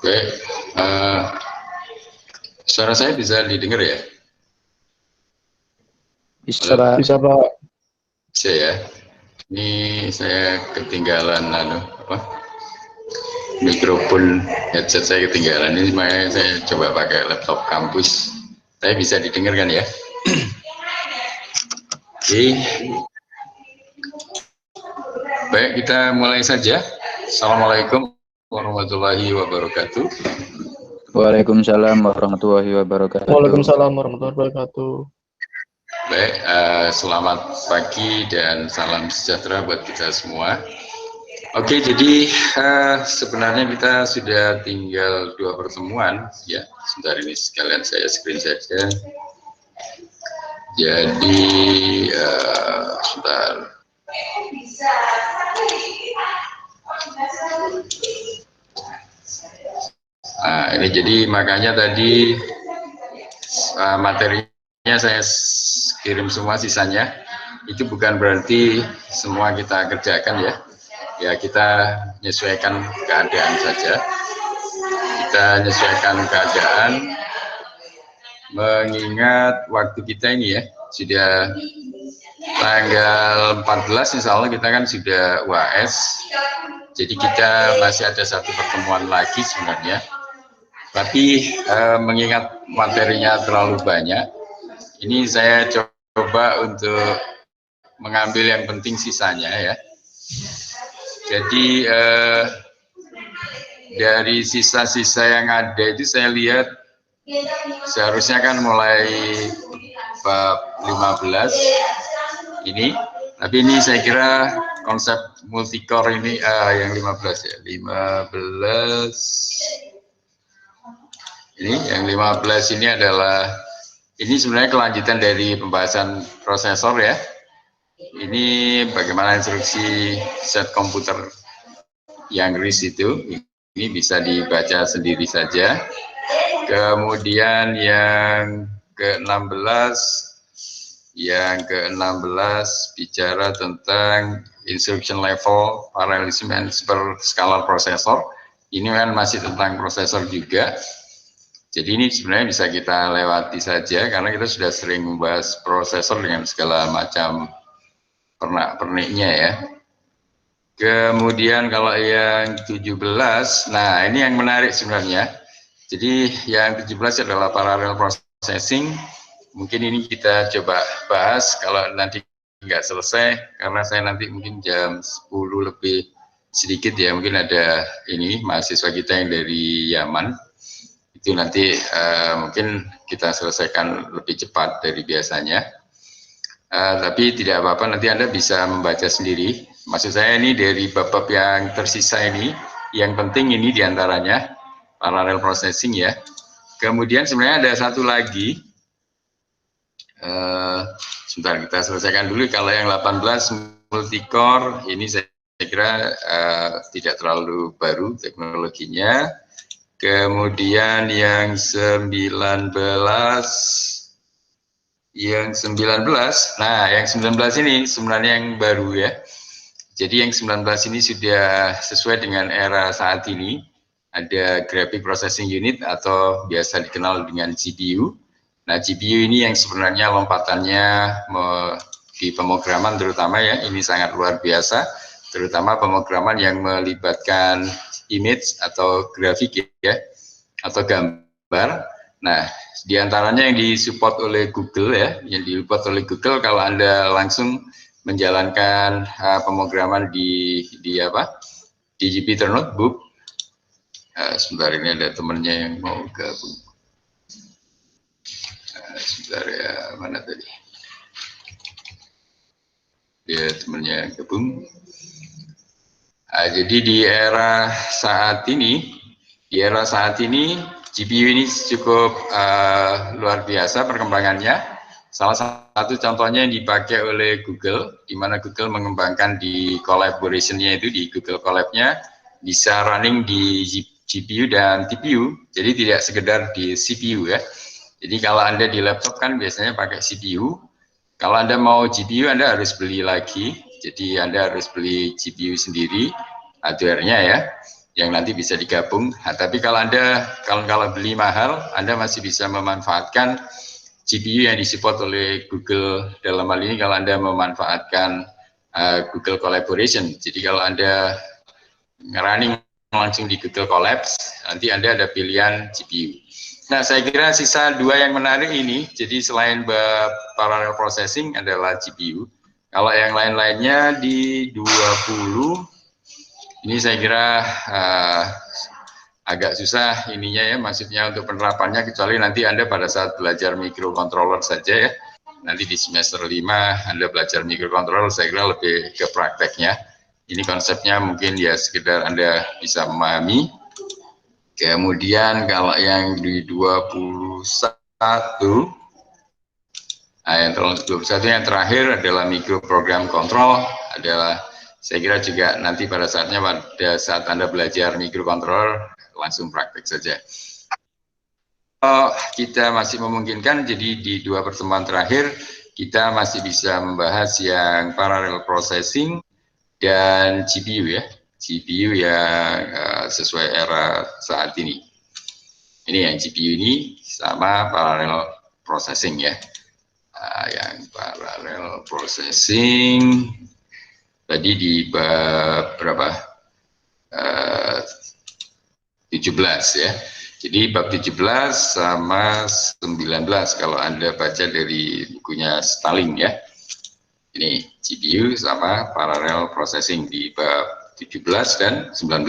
Baik, suara saya bisa didengar ya? Bisa, Pak. Bisa, Pak. Bisa ya. Ini saya ketinggalan mikrofon headset saya ketinggalan. Ini makanya saya coba pakai laptop kampus. Saya bisa didengar kan ya? Oke. Baik, kita mulai saja. Assalamualaikum warahmatullahi wabarakatuh. Waalaikumsalam warahmatullahi wabarakatuh. Waalaikumsalam warahmatullahi wabarakatuh. Baik, selamat pagi dan salam sejahtera buat kita semua. Oke, jadi sebenarnya kita sudah tinggal 2 pertemuan ya. Sebentar, ini sekalian saya screen saja. Jadi sebentar. Nah, ini jadi makanya tadi materinya saya kirim semua sisanya. Itu bukan berarti semua kita kerjakan ya. Ya, kita menyesuaikan keadaan saja. Kita menyesuaikan keadaan mengingat waktu kita ini ya sudah tanggal 14 insya Allah kita kan sudah UAS. Jadi kita masih ada 1 pertemuan lagi sebenarnya. Tapi mengingat materinya terlalu banyak, ini saya coba untuk mengambil yang penting sisanya ya. Jadi dari sisa-sisa yang ada itu saya lihat seharusnya kan mulai bab 15 ini, tapi ini saya kira konsep multicore ini yang 15 ya, 15 ini yang 15 ini adalah ini sebenarnya kelanjutan dari pembahasan prosesor ya. Ini bagaimana instruksi set komputer yang RISC itu, ini bisa dibaca sendiri saja. Kemudian yang ke-16 bicara tentang instruction level parallelism and super scalar processor. Ini kan masih tentang prosesor juga. Jadi ini sebenarnya bisa kita lewati saja karena kita sudah sering membahas prosesor dengan segala macam pernak-perniknya ya. Kemudian kalau yang 17, nah ini yang menarik sebenarnya. Jadi yang 17 adalah parallel processing. Mungkin ini kita coba bahas kalau nanti nggak selesai, karena saya nanti mungkin jam 10 lebih sedikit ya, mungkin ada ini mahasiswa kita yang dari Yaman. Itu nanti mungkin kita selesaikan lebih cepat dari biasanya. Tapi tidak apa-apa, nanti Anda bisa membaca sendiri. Maksud saya ini dari bab-bab yang tersisa ini, yang penting ini diantaranya parallel processing ya. Kemudian sebenarnya ada satu lagi, sebentar kita selesaikan dulu. Kalau yang 18 multicore, ini saya kira tidak terlalu baru teknologinya. Kemudian yang 19, nah yang 19 ini sebenarnya yang baru ya. Jadi yang 19 ini sudah sesuai dengan era saat ini. Ada Graphic Processing Unit atau biasa dikenal dengan GPU. Nah, GPU ini yang sebenarnya lompatannya di pemrograman terutama ya, ini sangat luar biasa. Terutama pemrograman yang melibatkan image atau grafik ya, atau gambar. Nah, diantaranya yang disupport oleh Google ya, yang disupport oleh Google kalau Anda langsung menjalankan pemrograman di Jupyter Notebook. Sebentar, ini ada temennya yang mau gabung. Sebentar ya, mana tadi? Dia temennya gabung. Jadi di era saat ini, GPU ini cukup luar biasa perkembangannya. Salah satu contohnya yang dipakai oleh Google, di mana Google mengembangkan di collaboration-nya itu, di Google Colab-nya, bisa running di GPU dan TPU, jadi tidak sekedar di CPU ya. Jadi kalau Anda di laptop kan biasanya pakai CPU. Kalau Anda mau GPU, Anda harus beli lagi. Jadi Anda harus beli GPU sendiri, hardware-nya ya, yang nanti bisa digabung. Nah, tapi kalau Anda kalau beli mahal, Anda masih bisa memanfaatkan GPU yang disupport oleh Google. Dalam hal ini kalau Anda memanfaatkan Google Collaboration. Jadi kalau Anda running langsung di Google Colabs, nanti Anda ada pilihan GPU. Nah, saya kira sisa dua yang menarik ini, jadi selain parallel processing adalah GPU. Kalau yang lain-lainnya di 20, ini saya kira agak susah ininya ya, maksudnya untuk penerapannya, kecuali nanti Anda pada saat belajar microcontroller saja ya. Nanti di semester 5 Anda belajar microcontroller, saya kira lebih ke prakteknya. Ini konsepnya mungkin ya sekedar Anda bisa memahami. Kemudian kalau yang di 21, yang 21 yang terakhir adalah microprogram control, adalah saya kira juga nanti pada saatnya pada saat Anda belajar microcontroller langsung praktek saja. Kita masih memungkinkan, jadi di dua pertemuan terakhir kita masih bisa membahas yang parallel processing dan GPU ya, GPU yang sesuai era saat ini. Ini yang GPU ini sama parallel processing ya. Yang parallel processing tadi di bab berapa? 17 ya. Jadi bab 17 sama 19 kalau Anda baca dari bukunya Stalin ya. Ini GPU sama parallel processing di bab 17 dan 19.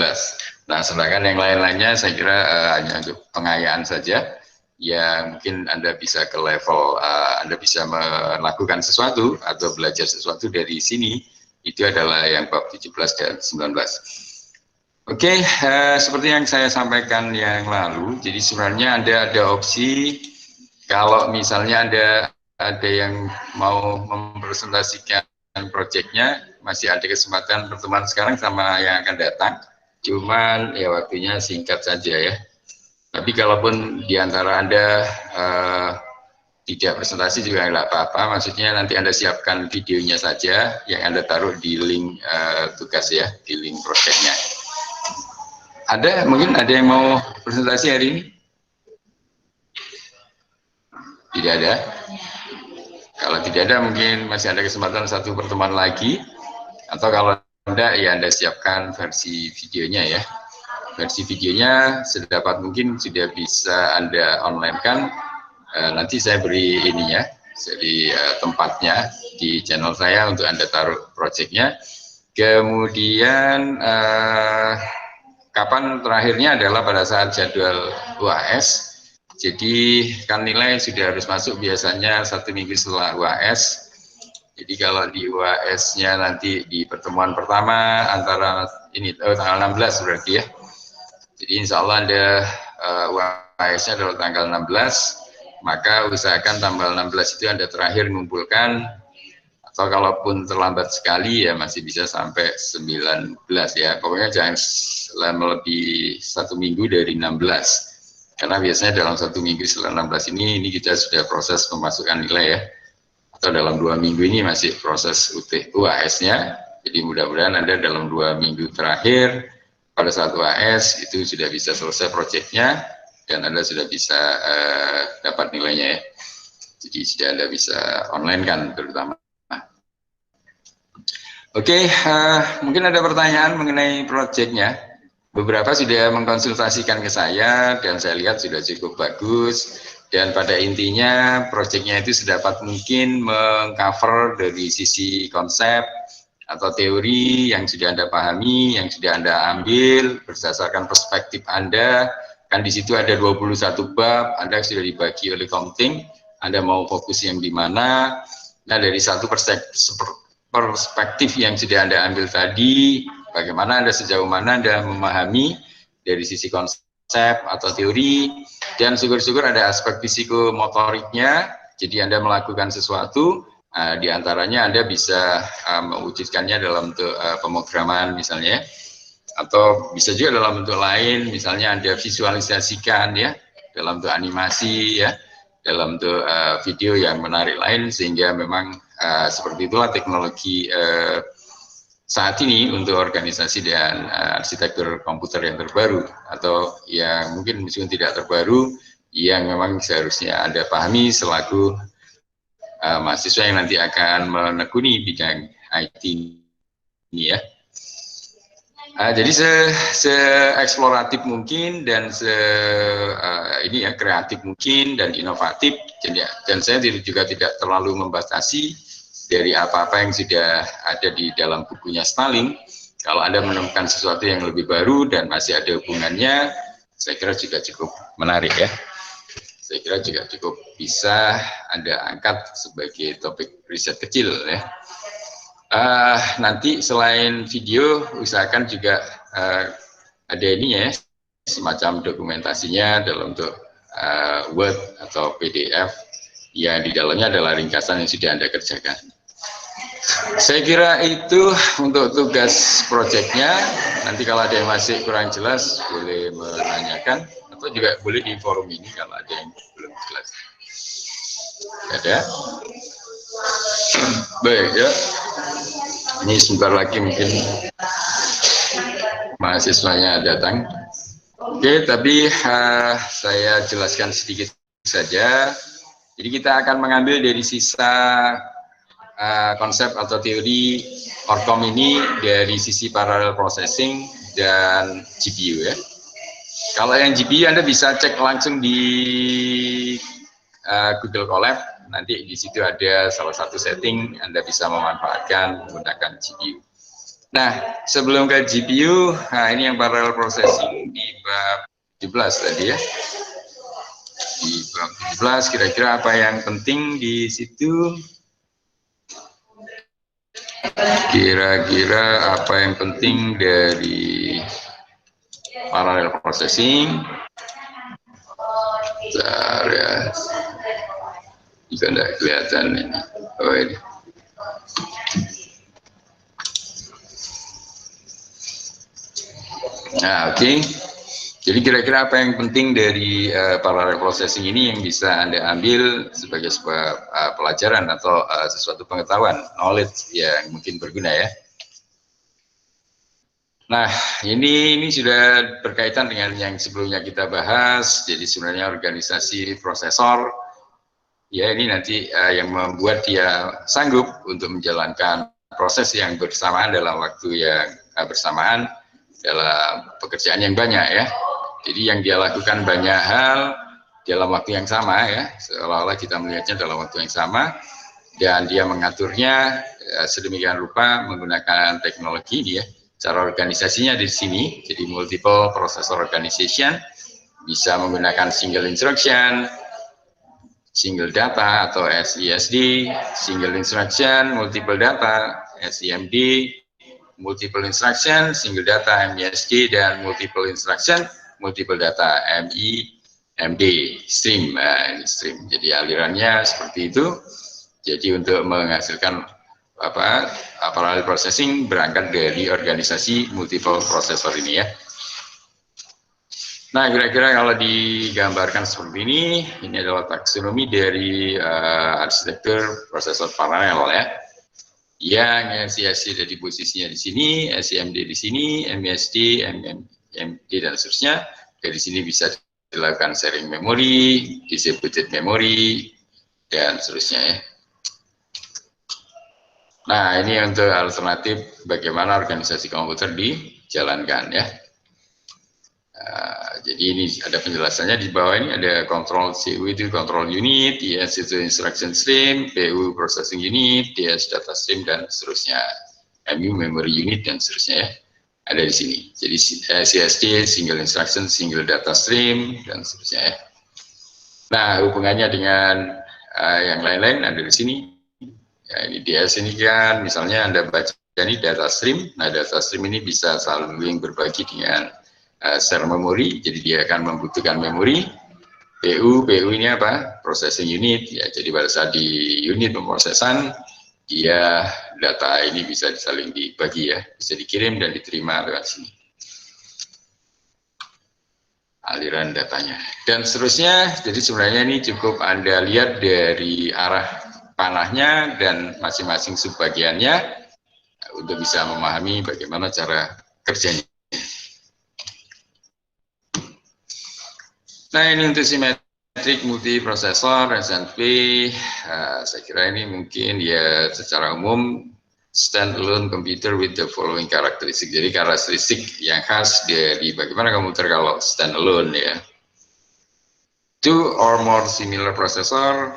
Nah, sedangkan yang lain-lainnya saya kira hanya untuk pengayaan saja. Ya mungkin Anda bisa ke level, Anda bisa melakukan sesuatu atau belajar sesuatu dari sini. Itu adalah yang bab 17 dan 19. Oke, seperti yang saya sampaikan yang lalu, jadi sebenarnya ada opsi kalau misalnya ada yang mau mempresentasikan proyeknya, masih ada kesempatan pertemuan sekarang sama yang akan datang. Cuman ya waktunya singkat saja ya. Tapi kalaupun di antara Anda tidak presentasi juga nggak apa-apa, maksudnya nanti Anda siapkan videonya saja yang Anda taruh di link tugas ya, di link proyeknya. Mungkin ada yang mau presentasi hari ini? Tidak ada? Kalau tidak ada mungkin masih ada kesempatan satu pertemuan lagi, atau kalau tidak ya Anda siapkan versi videonya ya. Versi videonya sedapat mungkin sudah bisa Anda online kan. Nanti saya beri ininya, jadi tempatnya di channel saya untuk Anda taruh projectnya. Kemudian kapan terakhirnya adalah pada saat jadwal UAS. Jadi kan nilai sudah harus masuk biasanya 1 minggu setelah UAS. Jadi kalau di UAS-nya nanti di pertemuan pertama antara ini tanggal 16 berarti ya. Jadi insya Allah ada UAS-nya adalah tanggal 16, maka usahakan tanggal 16 itu Anda terakhir mengumpulkan, atau kalaupun terlambat sekali ya masih bisa sampai 19 ya. Pokoknya jangan lebih 1 minggu dari 16. Karena biasanya dalam 1 minggu setelah 16 ini kita sudah proses pemasukan nilai ya. Atau dalam 2 minggu ini masih proses UAS-nya. Jadi mudah-mudahan Anda dalam 2 minggu terakhir pada saat UAS itu sudah bisa selesai proyeknya dan Anda sudah bisa dapat nilainya ya. Jadi sudah Anda bisa online kan terutama. Oke, mungkin ada pertanyaan mengenai proyeknya. Beberapa sudah mengkonsultasikan ke saya dan saya lihat sudah cukup bagus. Dan pada intinya proyeknya itu sedapat mungkin mengcover dari sisi konsep atau teori yang sudah Anda pahami, yang sudah Anda ambil berdasarkan perspektif Anda. Kan di situ ada 21 bab, Anda sudah dibagi oleh Komting, Anda mau fokus yang di mana. Nah, dari satu perspektif yang sudah Anda ambil tadi, bagaimana Anda sejauh mana Anda memahami dari sisi konsep atau teori, dan syukur-syukur ada aspek psikomotoriknya, jadi Anda melakukan sesuatu, di antaranya Anda bisa mewujudkannya dalam bentuk pemrograman misalnya, atau bisa juga dalam bentuk lain, misalnya Anda visualisasikan ya, dalam bentuk animasi ya, dalam bentuk video yang menarik lain, sehingga memang seperti itulah teknologi saat ini untuk organisasi dan arsitektur komputer yang terbaru, atau yang mungkin meskipun tidak terbaru, yang memang seharusnya Anda pahami selaku mahasiswa yang nanti akan menekuni bidang IT ini ya. Jadi se-eksploratif mungkin dan ini ya, kreatif mungkin dan inovatif, dan saya juga tidak terlalu membatasi dari apa-apa yang sudah ada di dalam bukunya Stalin. Kalau Anda menemukan sesuatu yang lebih baru dan masih ada hubungannya, saya kira juga cukup menarik ya. Saya kira juga cukup bisa Anda angkat sebagai topik riset kecil ya. Nanti selain video, usahakan juga ada ini ya, semacam dokumentasinya dalam bentuk Word atau PDF yang di dalamnya adalah ringkasan yang sudah Anda kerjakan. Saya kira itu untuk tugas proyeknya. Nanti kalau ada yang masih kurang jelas boleh menanyakan, atau juga boleh di forum ini kalau ada yang belum jelas. Ada? Baik ya. Ini sebentar lagi mungkin mahasiswanya datang. Oke, tapi saya jelaskan sedikit saja. Jadi kita akan mengambil dari sisa konsep atau teori ORCOM ini dari sisi parallel processing dan GPU ya. Kalau yang GPU Anda bisa cek langsung di Google Colab, nanti di situ ada salah satu setting Anda bisa memanfaatkan menggunakan GPU. Nah, sebelum ke GPU, nah ini yang parallel processing di bab 17 tadi ya. Di bab 17 kira-kira apa yang penting di situ? Kira-kira apa yang penting dari parallel processing? Bentar ya, jika tidak kelihatan ini. Oh ini. Nah, oke. Jadi kira-kira apa yang penting dari parallel processing ini yang bisa Anda ambil sebagai sebuah pelajaran atau sesuatu pengetahuan, knowledge yang mungkin berguna ya. Nah, ini sudah berkaitan dengan yang sebelumnya kita bahas. Jadi sebenarnya organisasi prosesor, ya ini nanti yang membuat dia sanggup untuk menjalankan proses yang bersamaan dalam waktu yang bersamaan dalam pekerjaan yang banyak ya. Jadi yang dia lakukan banyak hal dalam waktu yang sama ya, seolah-olah kita melihatnya dalam waktu yang sama, dan dia mengaturnya sedemikian rupa menggunakan teknologi ini ya. Cara organisasinya di sini, jadi multiple processor organization, bisa menggunakan single instruction, single data atau SISD, single instruction, multiple data, SIMD, multiple instruction, single data, MISD, dan multiple instruction, multiple data, MIMD, stream. Ini stream. Jadi alirannya seperti itu. Jadi untuk menghasilkan parallel processing berangkat dari organisasi multiple processor ini ya. Nah, kira-kira kalau digambarkan seperti ini adalah taksonomi dari arsitektur prosesor paralel ya. Yang SISD dari posisinya di sini, SIMD di sini, MISD, MD dan seterusnya. Dari sini bisa dilakukan sharing memori, distributed memory, dan seterusnya ya. Nah, ini untuk alternatif bagaimana organisasi komputer dijalankan ya. Jadi ini ada penjelasannya di bawah ini, ada control CU itu control unit, IS itu instruction stream, PU processing unit, DS data stream dan seterusnya, MU memory unit dan seterusnya ya. Ada di sini. Jadi CSD single instruction, single data stream dan seterusnya ya. Nah, hubungannya dengan yang lain-lain ada di sini. Ya, ini DS ini kan misalnya Anda baca ini data stream. Nah, data stream ini bisa saling berbagi dengan share memori, jadi dia akan membutuhkan memori. PU ini apa? Processing unit ya. Jadi pada saat di unit pemrosesan, dia data ini bisa saling dibagi ya, bisa dikirim dan diterima lewat sini. aliran datanya. Dan seterusnya, jadi sebenarnya ini cukup Anda lihat dari arah panahnya dan masing-masing subbagiannya untuk bisa memahami bagaimana cara kerjanya. Nah, ini untuk simetrik multiprosesor SNP, saya kira ini mungkin ya secara umum standalone computer with the following characteristic. Jadi karakteristik yang khas dari bagaimana komputer kalau standalone ya. Two or more similar processor,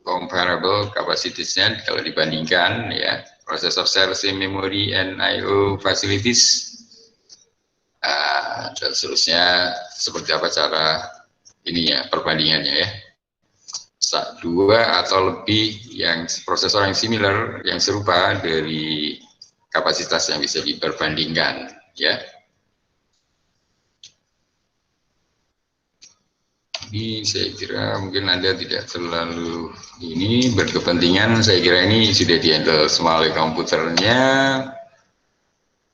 comparable capacitiesnya kalau dibandingkan ya, processor share same memory and I/O facilities, dan seterusnya seperti apa cara ini ya perbandingannya ya. Dua atau lebih yang prosesor yang similar, yang serupa dari kapasitas yang bisa diperbandingkan ya. Ini saya kira mungkin Anda tidak terlalu ini berkepentingan, saya kira ini sudah di-handle semua oleh komputernya.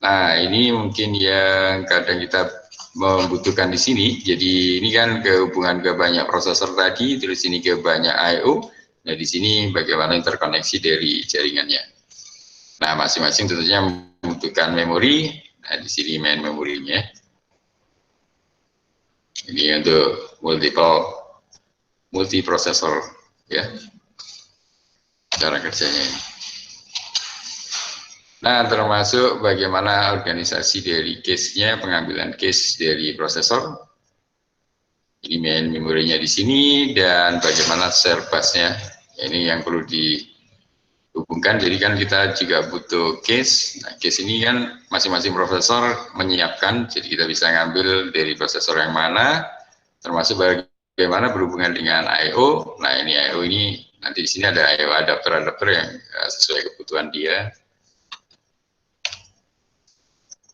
Nah, ini mungkin yang kadang kita membutuhkan di sini. Jadi ini kan kehubungan ke banyak prosesor tadi, terus ini ke banyak I/O. Nah, di sini bagaimana interkoneksi dari jaringannya. Nah, masing-masing tentunya membutuhkan memori. Nah, di sini main memorinya. Ini untuk multiprosesor ya, cara kerjanya ini. Nah, termasuk bagaimana organisasi dari case-nya, pengambilan case dari prosesor. Ini main memorinya di sini, dan bagaimana share busnya. Ini yang perlu dihubungkan. Jadi kan kita juga butuh case. Nah, case ini kan masing-masing prosesor menyiapkan. Jadi kita bisa ngambil dari prosesor yang mana, termasuk bagaimana berhubungan dengan I/O. Nah, ini I/O ini nanti di sini ada I/O adapter yang sesuai kebutuhan dia.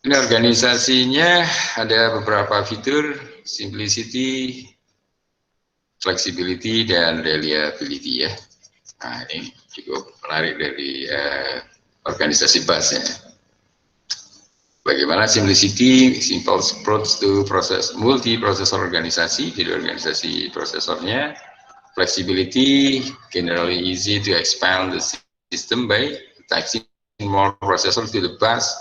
Ini organisasinya ada beberapa fitur, simplicity, flexibility, dan reliability ya. Nah, ini cukup menarik dari organisasi busnya. Bagaimana simplicity, simple approach to proses multiprosesor organisasi, jadi organisasi prosesornya. Flexibility, generally easy to expand the system by attaching more processor to the bus.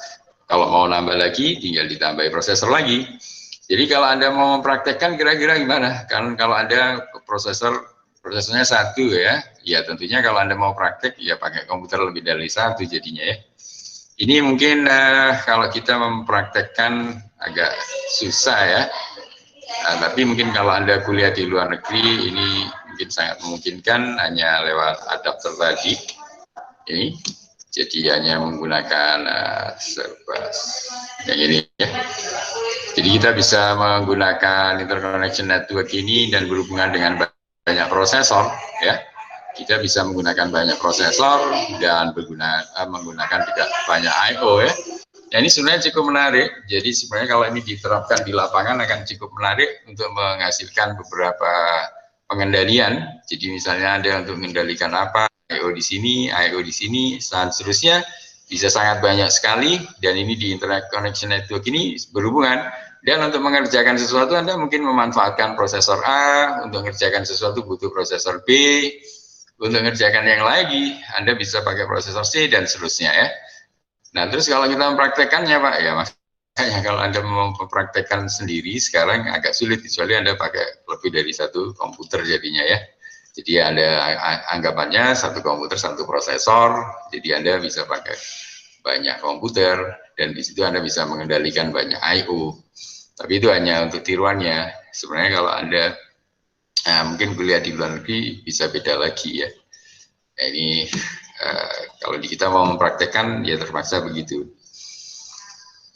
Kalau mau nambah lagi, tinggal ditambahi prosesor lagi. Jadi kalau Anda mau mempraktekkan kira-kira gimana? Kan kalau Anda prosesornya satu ya, ya tentunya kalau Anda mau praktek, ya pakai komputer lebih dari satu jadinya ya. Ini mungkin kalau kita mempraktekkan agak susah ya. Tapi mungkin kalau Anda kuliah di luar negeri, ini mungkin sangat memungkinkan hanya lewat adapter tadi. Ini. Jadi hanya menggunakan service yang ini ya. Jadi kita bisa menggunakan interconnection network ini dan berhubungan dengan banyak prosesor ya. Kita bisa menggunakan banyak prosesor dan menggunakan juga banyak I/O ya. Nah, ini sebenarnya cukup menarik. Jadi sebenarnya kalau ini diterapkan di lapangan akan cukup menarik untuk menghasilkan beberapa pengendalian. Jadi misalnya Anda untuk mengendalikan apa, I/O di sini, dan seterusnya bisa sangat banyak sekali. Dan ini di Internet Connection Network ini berhubungan. Dan untuk mengerjakan sesuatu Anda mungkin memanfaatkan prosesor A, untuk mengerjakan sesuatu butuh prosesor B, untuk mengerjakan yang lagi Anda bisa pakai prosesor C dan seterusnya ya. Nah, terus kalau kita mempraktekannya Pak, ya makanya kalau Anda mau mempraktekkan sendiri sekarang agak sulit, kecuali Anda pakai lebih dari satu komputer jadinya ya. Jadi Anda anggapannya satu komputer, satu prosesor, jadi Anda bisa pakai banyak komputer, dan di situ Anda bisa mengendalikan banyak I/O. Tapi itu hanya untuk tiruannya. Sebenarnya kalau Anda mungkin kuliah di luar negeri bisa beda lagi ya. Nah, ini kalau kita mau mempraktekkan ya terpaksa begitu.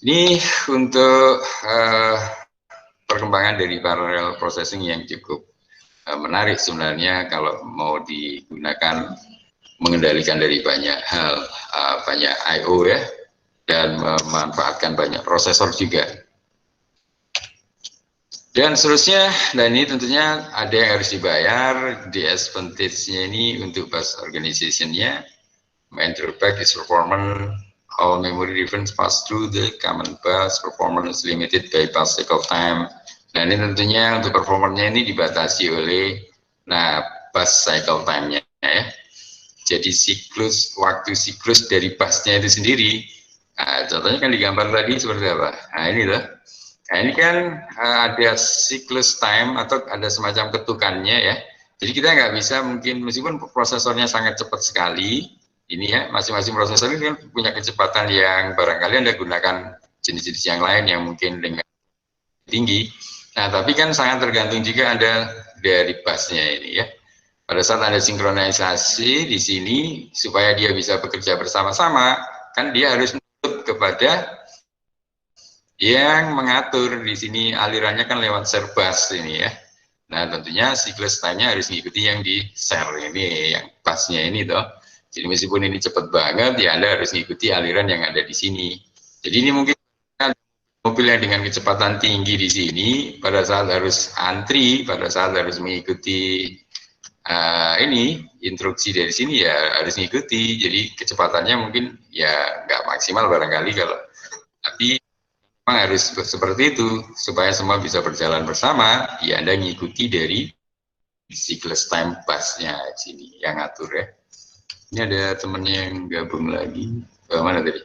Ini untuk perkembangan dari parallel processing yang cukup menarik sebenarnya kalau mau digunakan mengendalikan dari banyak hal, banyak I/O ya, dan memanfaatkan banyak prosesor juga. Dan seterusnya, dan ini tentunya ada yang harus dibayar. Disadvantage-nya ini untuk bus organization-nya. Main drawback is performance. All memory reference pass through the common bus. Performance limited by bus cycle time. Nah, ini tentunya untuk performanya ini dibatasi oleh bus cycle time-nya ya. Jadi waktu siklus dari busnya itu sendiri. Nah, contohnya kan di gambar tadi seperti apa? Nah, ini loh. Nah, ini kan ada siklus time atau ada semacam ketukannya ya. Jadi kita nggak bisa mungkin, meskipun prosesornya sangat cepat sekali, ini ya, masing-masing prosesor ini kan punya kecepatan yang barangkali Anda gunakan jenis-jenis yang lain yang mungkin dengan tinggi. Nah, tapi kan sangat tergantung juga Anda dari busnya ini ya. Pada saat Anda sinkronisasi di sini, supaya dia bisa bekerja bersama-sama, kan dia harus menurut kepada yang mengatur di sini alirannya kan lewat share bus ini ya. Nah, tentunya siklus time-nya harus mengikuti yang di share ini, yang busnya ini toh. Jadi meskipun ini cepat banget, ya Anda harus mengikuti aliran yang ada di sini. Jadi ini mungkin mobil yang dengan kecepatan tinggi di sini, pada saat harus antri, pada saat harus mengikuti ini instruksi dari sini ya harus mengikuti. Jadi kecepatannya mungkin ya nggak maksimal barangkali kalau, tapi memang harus seperti itu supaya semua bisa berjalan bersama. Ya Anda ngikuti dari siklus time busnya sini yang ngatur ya. Ini ada temennya yang gabung lagi. Mana tadi?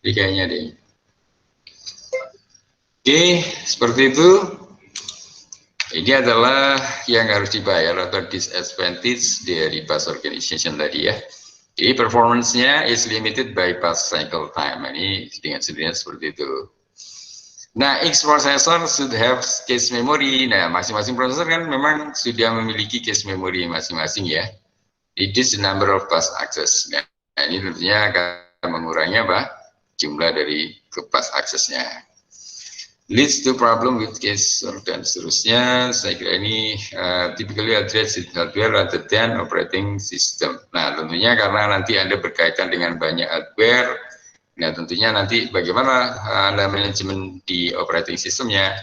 Jadi kayaknya deh. Oke, seperti itu. Ini adalah yang harus dibayar atau disadvantage dari bus organization tadi ya. Jadi performance-nya is limited by bus cycle time. Ini dengan sendirinya seperti itu. Nah, each processor should have cache memory. Nah, masing-masing prosesor kan memang sudah memiliki cache memory masing-masing ya. It is the number of bus access. Nah, ini tentunya akan mengurangi apa? Jumlah dari ke bus access-nya. Leads to problem with cache dan seterusnya. Saya kira ini typically address in hardware rather than operating system. Nah, tentunya karena nanti Anda berkaitan dengan banyak hardware, nah tentunya nanti bagaimana Anda manajemen di operating systemnya.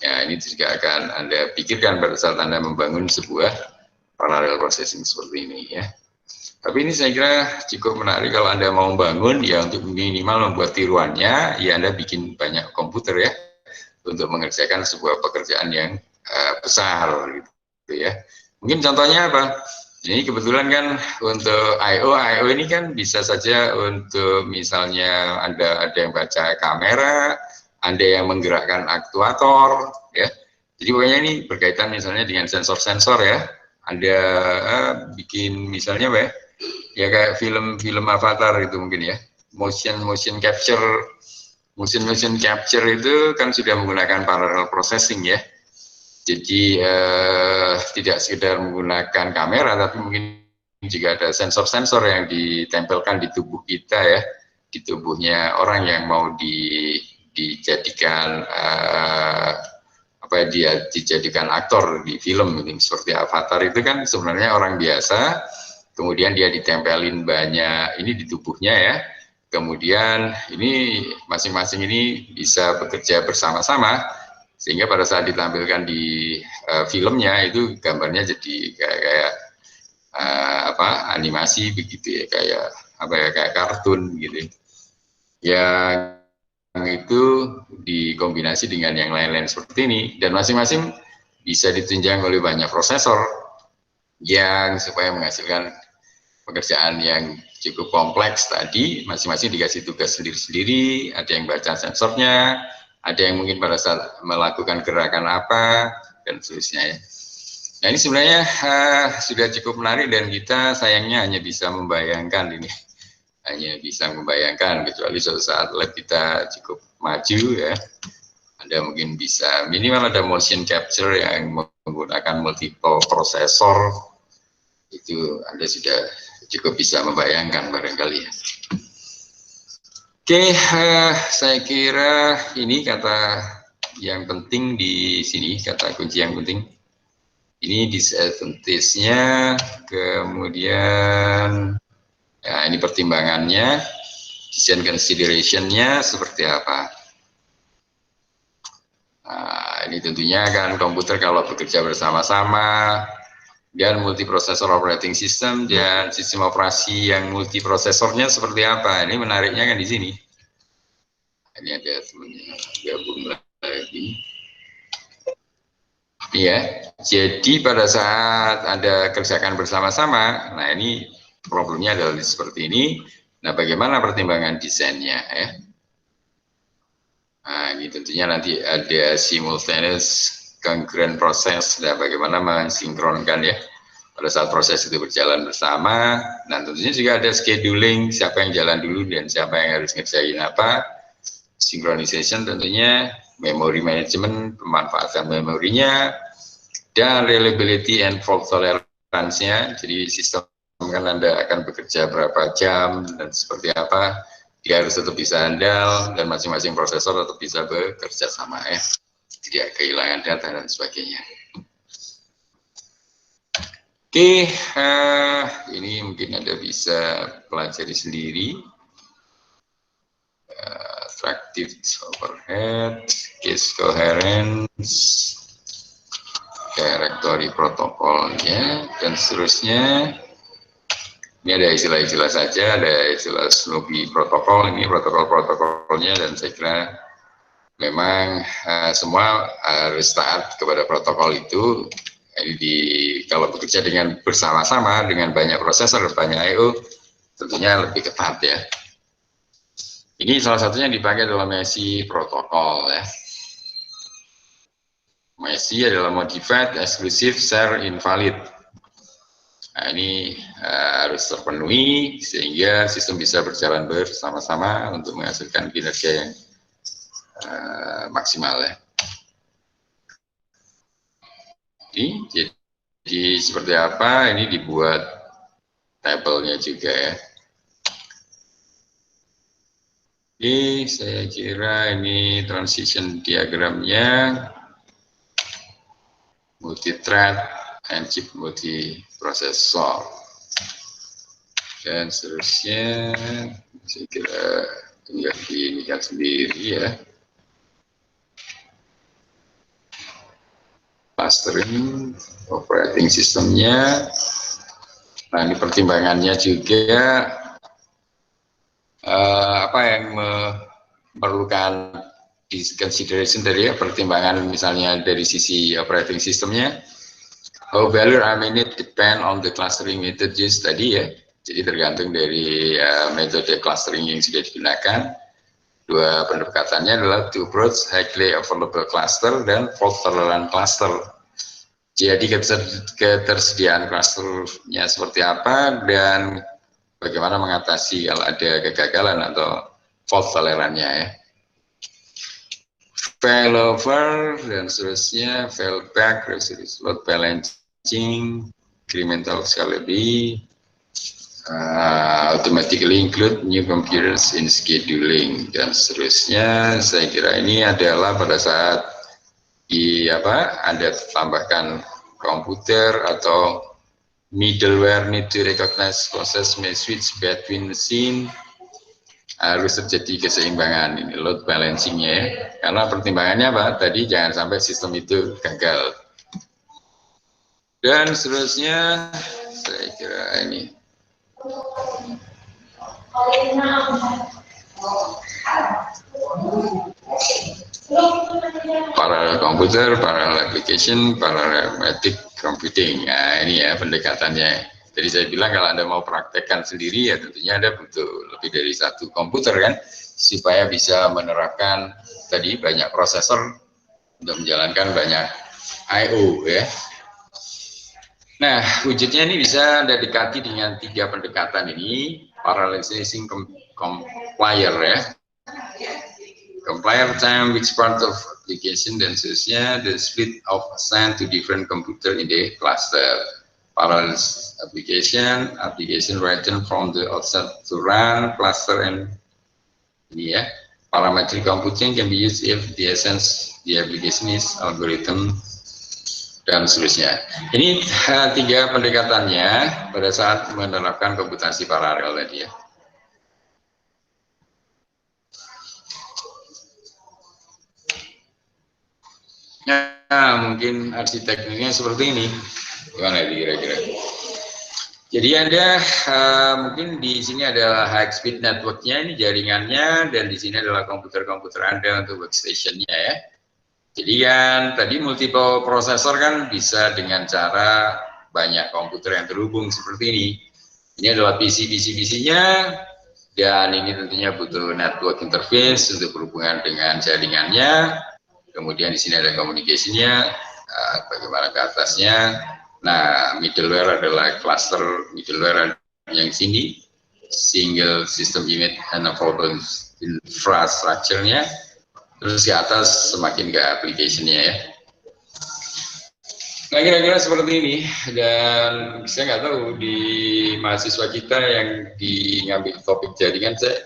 Ya, ini juga akan Anda pikirkan pada saat Anda membangun sebuah parallel processing seperti ini ya. Tapi ini saya kira cukup menarik kalau Anda mau bangun ya, untuk minimal membuat tiruannya ya Anda bikin banyak komputer ya untuk mengerjakan sebuah pekerjaan yang besar gitu ya. Mungkin contohnya apa? Ini kebetulan kan untuk I/O ini kan bisa saja untuk misalnya ada yang baca kamera, ada yang menggerakkan aktuator ya. Jadi pokoknya ini berkaitan misalnya dengan sensor-sensor ya. Ada bikin misalnya apa ya? Ya kayak film Avatar itu mungkin ya, motion capture itu kan sudah menggunakan parallel processing ya. Jadi tidak sekedar menggunakan kamera, tapi mungkin juga ada sensor-sensor yang ditempelkan di tubuh kita ya, di tubuhnya orang yang mau dijadikan dijadikan aktor di film ini. Seperti Avatar itu kan sebenarnya orang biasa, kemudian dia ditempelin banyak ini di tubuhnya ya, kemudian ini masing-masing ini bisa bekerja bersama-sama sehingga pada saat ditampilkan di filmnya itu gambarnya jadi kayak animasi begitu ya, kayak kartun gitu ya. Itu dikombinasi dengan yang lain-lain seperti ini, dan masing-masing bisa ditunjang oleh banyak prosesor yang supaya menghasilkan pekerjaan yang cukup kompleks tadi. Masing-masing dikasih tugas sendiri-sendiri, ada yang baca sensornya, ada yang mungkin pada saat melakukan gerakan apa, dan seterusnya ya. Nah ini sebenarnya sudah cukup menarik, dan kita sayangnya hanya bisa membayangkan ini. Hanya bisa membayangkan, kecuali suatu saat lab kita cukup maju ya. Anda mungkin bisa minimal ada motion capture yang menggunakan multiple prosesor, itu Anda sudah cukup bisa membayangkan barangkali ya. Oke, saya kira ini kata yang penting di sini, kata kunci yang penting. Ini disadvantage-nya, kemudian ya ini pertimbangannya, design consideration-nya seperti apa. Nah, ini tentunya kan komputer kalau bekerja bersama-sama, dan multiprosesor operating system, dan sistem operasi yang multiprosesornya seperti apa. Ini menariknya kan di sini. Ini ada temannya gabung lagi. Ya, jadi pada saat ada kerjakan bersama-sama, nah ini problemnya adalah seperti ini. Nah, bagaimana pertimbangan desainnya ya? Nah, ini tentunya nanti ada simultaneous congruent proses dan bagaimana mensinkronkan ya pada saat proses itu berjalan bersama. Nah, tentunya juga ada scheduling, siapa yang jalan dulu dan siapa yang harus ngerjain apa. Synchronization tentunya, memory management, pemanfaatan memorinya, dan reliability and fault tolerance-nya. Jadi sistem kan Anda akan bekerja berapa jam dan seperti apa, dia harus tetap bisa handal dan masing-masing prosesor tetap bisa bekerja sama ya, tidak kehilangan data dan sebagainya. Oke, ini mungkin Anda bisa pelajari sendiri. Attractive overhead, case coherence, directory protokolnya, dan seterusnya. Ini ada istilah-istilah saja, ada istilah Snoopy protokol, ini protokol-protokolnya, dan saya kira memang semua harus taat kepada protokol itu. Kalau bekerja dengan bersama-sama dengan banyak prosesor, banyak I/O, tentunya lebih ketat ya. Ini salah satunya dipakai dalam MESI protokol ya. MESI adalah modified exclusive share invalid. Nah, ini harus terpenuhi sehingga sistem bisa berjalan bersama-sama untuk menghasilkan kinerja yang maksimal ya. Jadi seperti apa? Ini dibuat tabelnya juga ya. Oke, saya kira ini transition diagramnya, multi-thread and chip multiprocessor, dan seterusnya. Saya kira tinggal dilihat sendiri ya. Clustering operating sistemnya. Nah, ini pertimbangannya juga apa yang memerlukan consideration dari pertimbangan misalnya dari sisi operating sistemnya. How value are managed depend on the clustering method used tadi ya. Jadi tergantung dari metode clustering yang sudah digunakan. Dua pendekatannya adalah two approach, highly available cluster dan fault tolerant cluster. Jadi ketersediaan clusternya seperti apa dan bagaimana mengatasi kalau ada kegagalan atau fault tolerannya ya. Failover dan seterusnya, failback, load balancing, incremental scalability, automatically include new computers in scheduling dan seterusnya. Saya kira ini adalah pada saat Anda tambahkan komputer atau middleware need to recognize process may switch between machine, harus terjadi keseimbangan ini load balancingnya ya. Karena pertimbangannya apa? Tadi jangan sampai sistem itu gagal. Dan seterusnya saya kira ini parallel komputer, parallel application, parallel arithmetic computing. Nah ini ya pendekatannya. Jadi saya bilang kalau Anda mau praktekkan sendiri ya tentunya Anda butuh lebih dari satu komputer kan, supaya bisa menerapkan tadi banyak prosesor untuk menjalankan banyak I/O ya. Nah wujudnya ini bisa Anda dekati dengan tiga pendekatan ini, parallelizing compiler ya. Compiler time which part of application dan seterusnya, the split of assigned to different computer in the cluster. Parallel application written from the outset to run cluster and ini ya. Parametric computing can be used if the essence the application is algorithm dan seterusnya. Ini tiga pendekatannya pada saat menerapkan komputasi paralel tadi ya. Nah, mungkin arsitekturnya seperti ini. Gimana kira-kira? Jadi Anda mungkin di sini adalah high speed networknya, ini jaringannya, dan di sini adalah komputer-komputer Anda untuk workstation-nya ya. Jadi kan tadi multiple processor kan bisa dengan cara banyak komputer yang terhubung seperti ini. Ini adalah PC-nya, dan ini tentunya butuh network interface untuk berhubungan dengan jaringannya. Kemudian di sini ada communication-nya, bagaimana ke atasnya. Nah, middleware adalah cluster middleware yang sini, single system unit and infrastructure-nya. Terus ke atas semakin ke application-nya ya. Nah, kira-kira seperti ini. Dan saya nggak tahu di mahasiswa kita yang ngambil topik jaringan, saya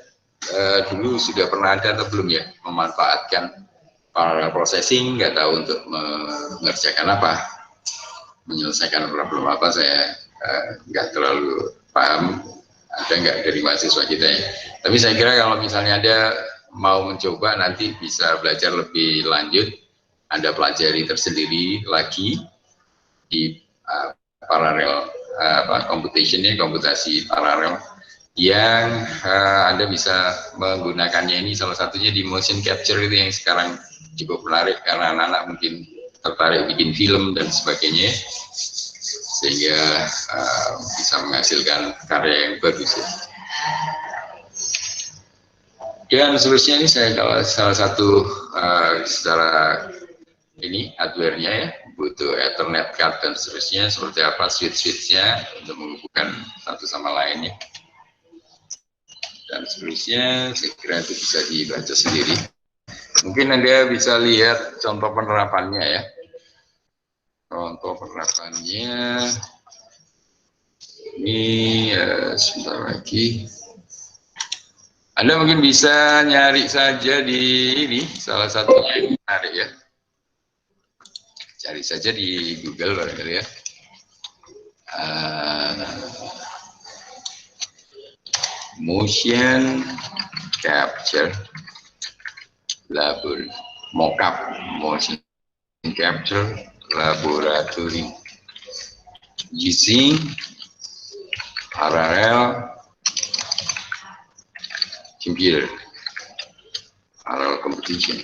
dulu sudah pernah ada atau belum ya memanfaatkan parallel processing, nggak tahu untuk mengerjakan apa, menyelesaikan problem apa, saya nggak terlalu paham. Ada nggak dari mahasiswa kita ya? Tapi saya kira kalau misalnya ada mau mencoba, nanti bisa belajar lebih lanjut, Anda pelajari tersendiri lagi di paralel komputasi paralel yang Anda bisa menggunakannya. Ini salah satunya di motion capture itu yang sekarang cukup menarik, karena anak-anak mungkin tertarik bikin film dan sebagainya, sehingga bisa menghasilkan karya yang bagus ya. Dan seterusnya ini saya kalau salah satu secara ini hardware-nya ya, butuh Ethernet card dan seterusnya, seperti apa switch-switchnya untuk menghubungkan satu sama lainnya. Dan seterusnya saya kira itu bisa dibaca sendiri. Mungkin Anda bisa lihat contoh penerapannya ya. Contoh penerapannya ini sebentar lagi. Anda mungkin bisa nyari saja di ini, salah satunya yang menarik ya. Cari saja di Google barangkali ya. Motion capture motion capture laboratory using parallel computing.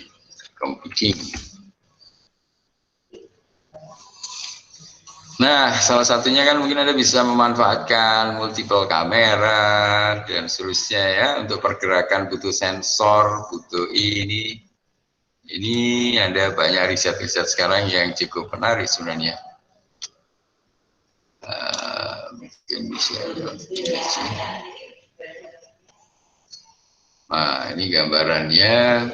Nah, salah satunya kan mungkin Anda bisa memanfaatkan multiple kamera dan seterusnya ya, untuk pergerakan butuh sensor, butuh ini. Ini ada banyak riset-riset sekarang yang cukup menarik sebenarnya. Mungkin bisa nah, ini gambarannya.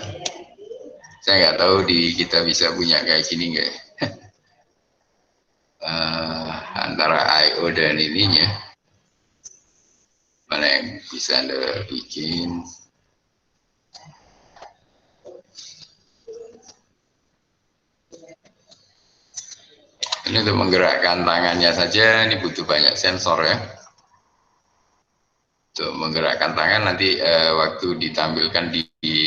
Saya nggak tahu kita bisa punya kayak gini nggak ya? Antara I/O dan ininya, mana yang bisa Anda bikin? Ini untuk menggerakkan tangannya saja, ini butuh banyak sensor ya. Untuk menggerakkan tangan nanti waktu ditampilkan di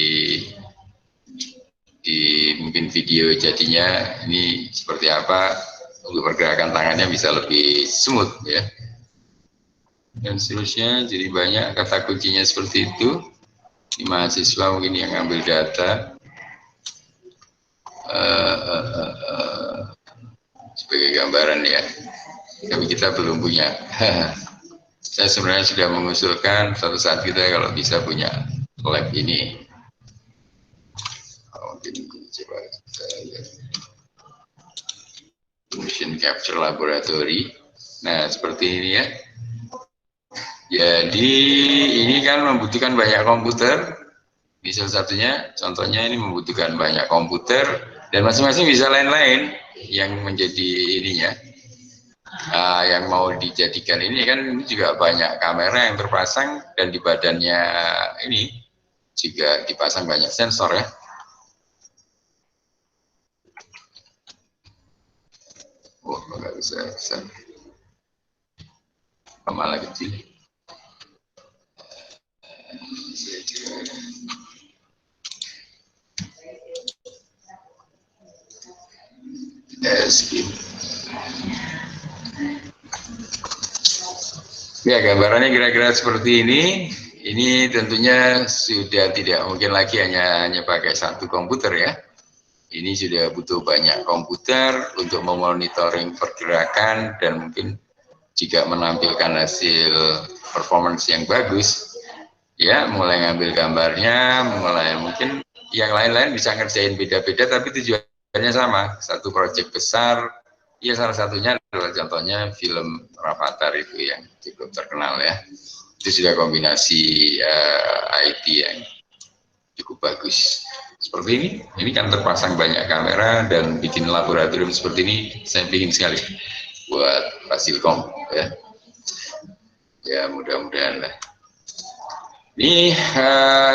mungkin video jadinya ini seperti apa, untuk pergerakan tangannya bisa lebih smooth ya. Dan seterusnya, jadi banyak kata kuncinya seperti itu. Ini mahasiswa mungkin yang ngambil data. Sebagai gambaran ya, tapi kita belum punya. Saya sebenarnya sudah mengusulkan suatu saat kita kalau bisa punya lab ini. Mungkin coba kita lihat motion capture laboratory. Nah, seperti ini ya. Jadi ini kan membutuhkan banyak komputer. Ini salah satunya, contohnya ini membutuhkan banyak komputer, dan masing-masing bisa lain-lain yang menjadi ininya. Yang mau dijadikan ini kan juga banyak kamera yang terpasang, dan di badannya ini juga dipasang banyak sensor ya. Oh, nggak bisa. Malah kecil. Ya, gambarannya kira-kira seperti ini. Ini tentunya sudah tidak mungkin lagi hanya pakai satu komputer ya. Ini sudah butuh banyak komputer untuk memonitoring pergerakan dan mungkin jika menampilkan hasil performance yang bagus, ya mulai ngambil gambarnya, mulai mungkin yang lain-lain bisa ngerjain beda-beda, tapi tujuannya sama, satu proyek besar. Ya salah satunya adalah contohnya film Rafathar itu yang cukup terkenal ya. Itu sudah kombinasi IT yang cukup bagus. Seperti ini kan terpasang banyak kamera dan bikin laboratorium seperti ini saya ingin sekali buat Fasilkom ya. Ya mudah-mudahan lah. Ini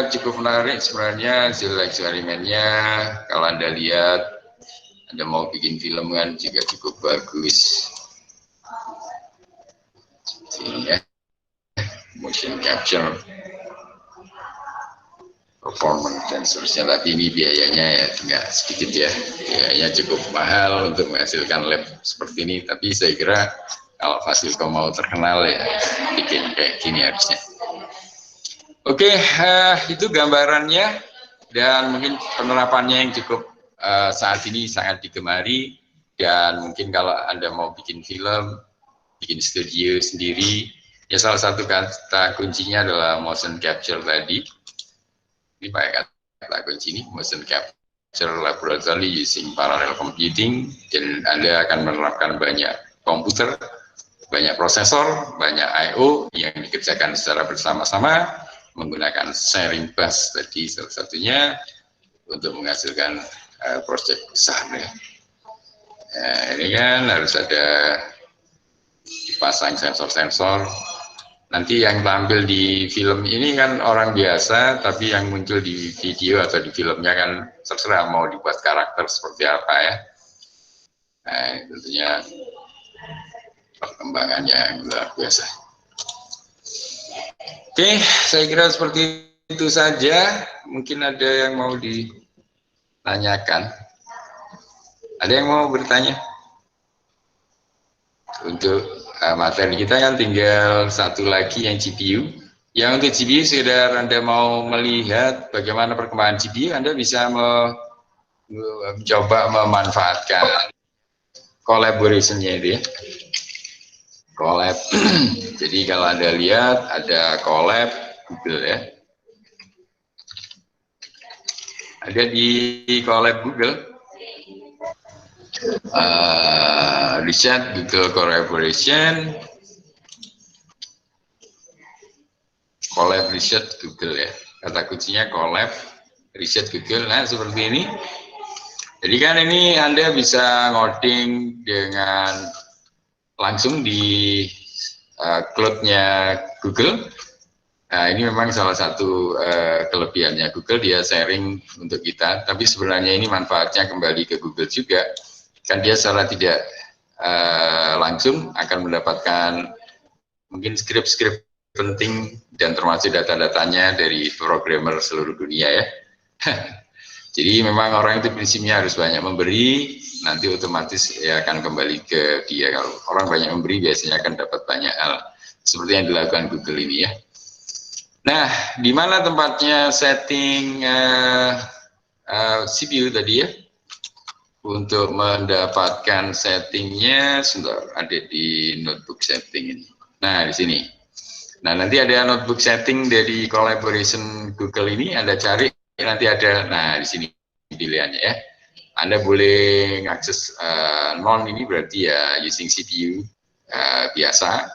cukup menarik sebenarnya hasil eksperimennya. Kalau Anda lihat, Anda mau bikin film kan juga cukup bagus. Ini ya, motion capture, performance dan seterusnya. Tapi ini biayanya ya nggak sedikit ya, biayanya cukup mahal untuk menghasilkan lab seperti ini. Tapi saya kira kalau Fasilkom mau terkenal ya bikin kayak gini harusnya. Oke, itu gambarannya dan mungkin penerapannya yang cukup saat ini sangat digemari. Dan mungkin kalau Anda mau bikin film, bikin studio sendiri, ya salah satu kata kuncinya adalah motion capture tadi. Ini pakai kata kunci ini, motion capture laboratory using parallel computing, dan Anda akan menerapkan banyak komputer, banyak prosesor, banyak I/O yang dikerjakan secara bersama-sama menggunakan sharing bus tadi salah satunya untuk menghasilkan proyek besar ya. Ini kan harus ada dipasang sensor-sensor. Nanti yang tampil di film ini kan orang biasa, tapi yang muncul di video atau di filmnya kan terserah mau dibuat karakter seperti apa ya. Nah, tentunya perkembangan yang luar biasa. Oke, saya kira seperti itu saja. Mungkin ada yang mau ditanyakan. Ada yang mau bertanya? Untuk materi kita kan tinggal satu lagi yang GPU. Yang untuk GPU sekedar Anda mau melihat bagaimana perkembangan GPU, Anda bisa mencoba memanfaatkan collaboration-nya itu ya. Collab. Jadi kalau Anda lihat ada collab Google ya. Ada di collab Google. Riset Google Collaboration. Collab riset Google ya. Kata kuncinya collab riset Google. Nah, seperti ini. Jadi kan ini Anda bisa ngoding dengan langsung di cloud-nya Google. Nah, ini memang salah satu kelebihannya Google, dia sharing untuk kita, tapi sebenarnya ini manfaatnya kembali ke Google juga. Kan dia secara tidak langsung akan mendapatkan mungkin skrip-skrip penting dan termasuk data-datanya dari programmer seluruh dunia ya. Jadi memang orang itu prinsipnya harus banyak memberi, nanti otomatis ya akan kembali ke dia. Kalau orang banyak memberi biasanya akan dapat banyak hal seperti yang dilakukan Google ini ya. Nah, di mana tempatnya setting CPU tadi ya? Untuk mendapatkan settingnya sudah ada di notebook setting ini. Nah, di sini. Nah, nanti ada notebook setting dari collaboration Google ini, Anda cari. Nanti ada, nah di sini pilihannya ya. Anda boleh mengakses non ini berarti ya using CPU biasa.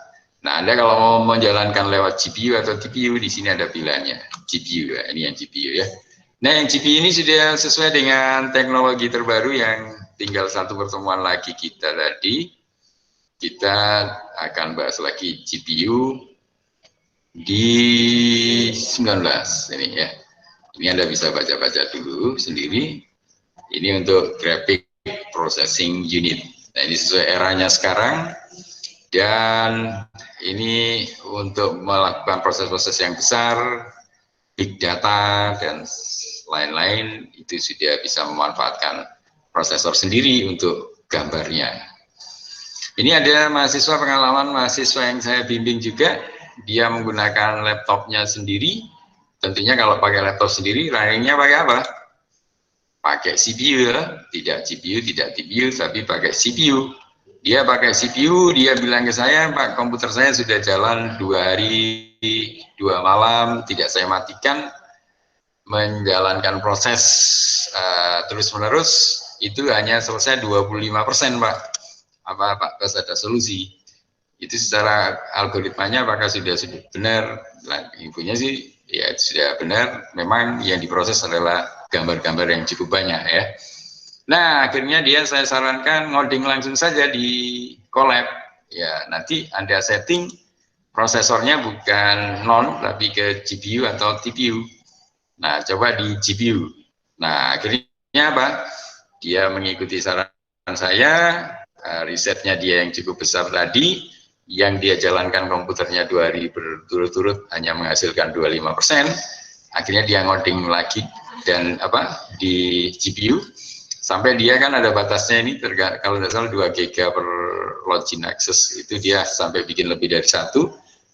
Nah, Anda kalau mau menjalankan lewat GPU atau TPU, di sini ada pilihannya GPU ya. Ini yang GPU ya. Nah, yang GPU ini sudah sesuai dengan teknologi terbaru yang tinggal satu pertemuan lagi kita tadi. Kita akan bahas lagi GPU di 19 ini ya. Ini Anda bisa baca-baca dulu sendiri. Ini untuk graphic processing unit. Nah, ini sesuai eranya sekarang. Dan ini untuk melakukan proses-proses yang besar, big data, dan lain-lain, itu sudah bisa memanfaatkan prosesor sendiri untuk gambarnya. Ini ada mahasiswa, pengalaman mahasiswa yang saya bimbing juga. Dia menggunakan laptopnya sendiri. Tentunya kalau pakai laptop sendiri, runningnya pakai apa? pakai CPU ya, tidak GPU, tidak TPU, tapi pakai CPU. Dia pakai CPU, dia bilang ke saya, Pak, komputer saya sudah jalan 2 hari, 2 malam, tidak saya matikan, menjalankan proses terus-menerus, itu hanya selesai 25%, Pak. Apa Pak, Bas ada solusi? Itu secara algoritmanya apakah sudah benar? Nah, infonya sih ya sudah benar, memang yang diproses adalah gambar-gambar yang cukup banyak ya. Nah, akhirnya saya sarankan ngoding langsung saja di Colab. Ya, nanti Anda setting prosesornya bukan non, tapi ke GPU atau TPU. Nah, coba di GPU. Nah, akhirnya apa? Dia mengikuti saran saya, risetnya dia yang cukup besar tadi, yang dia jalankan komputernya 2 hari berturut-turut hanya menghasilkan 25%. Akhirnya dia ngoding lagi dan di GPU. Sampai dia kan ada batasnya ini, kalau tidak salah 2 GB per login access, itu dia sampai bikin lebih dari 1,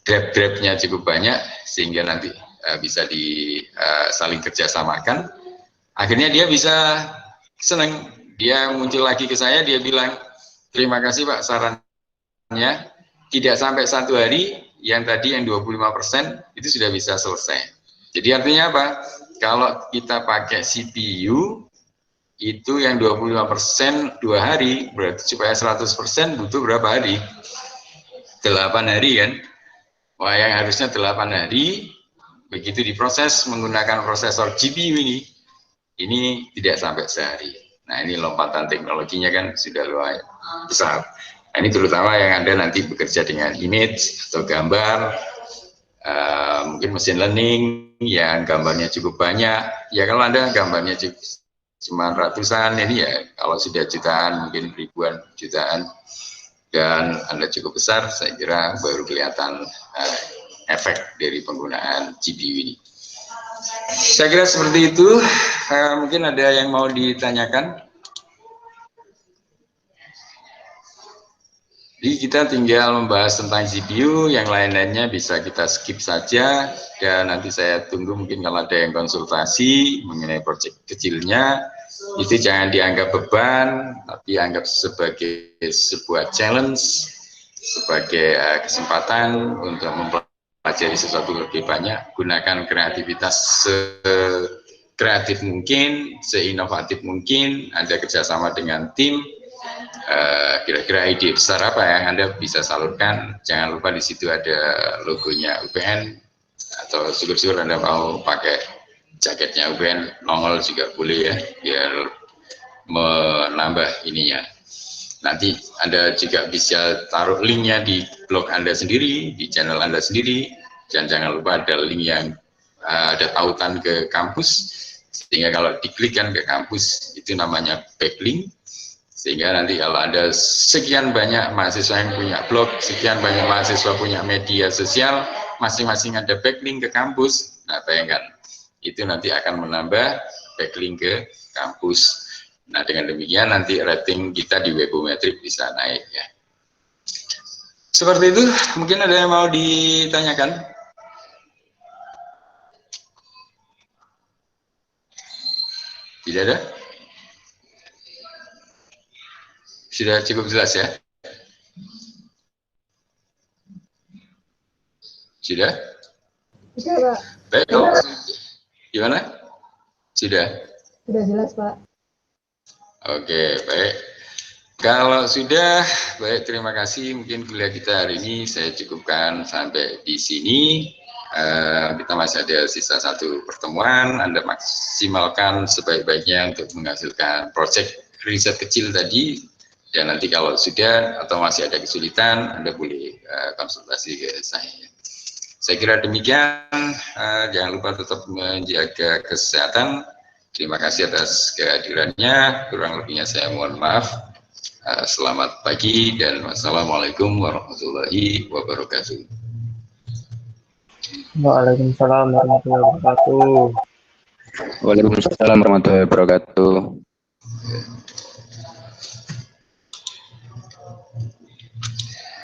grab-grabnya cukup banyak, sehingga nanti bisa saling kerjasamakan. Akhirnya dia bisa senang, dia muncul lagi ke saya, dia bilang, terima kasih Pak sarannya, tidak sampai 1 hari, yang tadi yang 25% itu sudah bisa selesai. Jadi artinya apa? Kalau kita pakai CPU, itu yang 25% 2 hari, berarti supaya 100% butuh berapa hari? 8 hari kan? Wah, yang harusnya 8 hari, begitu diproses menggunakan prosesor GPU ini tidak sampai sehari. Nah, ini lompatan teknologinya kan sudah lumayan besar. Nah, ini terutama yang Anda nanti bekerja dengan image atau gambar, mungkin mesin learning yang gambarnya cukup banyak. Ya kalau Anda gambarnya cuma ratusan, ini ya kalau sudah jutaan, mungkin ribuan, jutaan, dan Anda cukup besar, saya kira baru kelihatan efek dari penggunaan GPU ini. Saya kira seperti itu. Mungkin ada yang mau ditanyakan. Jadi kita tinggal membahas tentang GPU, yang lain-lainnya bisa kita skip saja, dan nanti saya tunggu mungkin kalau ada yang konsultasi mengenai proyek kecilnya, itu jangan dianggap beban, tapi anggap sebagai sebuah challenge, sebagai kesempatan untuk mempelajari sesuatu lebih banyak. Gunakan kreativitas sekreatif mungkin, seinovatif mungkin, Anda kerjasama dengan tim. Kira-kira ide besar apa yang Anda bisa salurkan. Jangan lupa di situ ada logonya UPN, atau syukur-syukur Anda mau pakai jaketnya UPN nongol juga boleh ya, biar menambah ininya. Nanti Anda juga bisa taruh linknya di blog Anda sendiri, di channel Anda sendiri, dan jangan lupa ada link yang ada tautan ke kampus, sehingga kalau diklikkan ke kampus itu namanya backlink. Sehingga nanti kalau ada sekian banyak mahasiswa yang punya blog, sekian banyak mahasiswa punya media sosial, masing-masing ada backlink ke kampus. Nah, bayangkan, itu nanti akan menambah backlink ke kampus. Nah, dengan demikian nanti rating kita di Webometric bisa naik ya. Seperti itu, mungkin ada yang mau ditanyakan? Tidak ada? Sudah cukup jelas ya? Sudah? Sudah, Pak. Baik, gimana? Sudah? Sudah jelas, Pak. Oke, baik. Kalau sudah, baik, terima kasih. Mungkin kuliah kita hari ini saya cukupkan sampai di sini. Kita masih ada sisa 1 pertemuan. Anda maksimalkan sebaik-baiknya untuk menghasilkan proyek riset kecil tadi. Dan nanti kalau sudah atau masih ada kesulitan, Anda boleh konsultasi ke saya. Saya kira demikian. Jangan lupa tetap menjaga kesehatan. Terima kasih atas kehadirannya. Kurang lebihnya saya mohon maaf. Selamat pagi dan wassalamualaikum warahmatullahi wabarakatuh. Waalaikumsalam warahmatullahi wabarakatuh. Waalaikumsalam warahmatullahi wabarakatuh.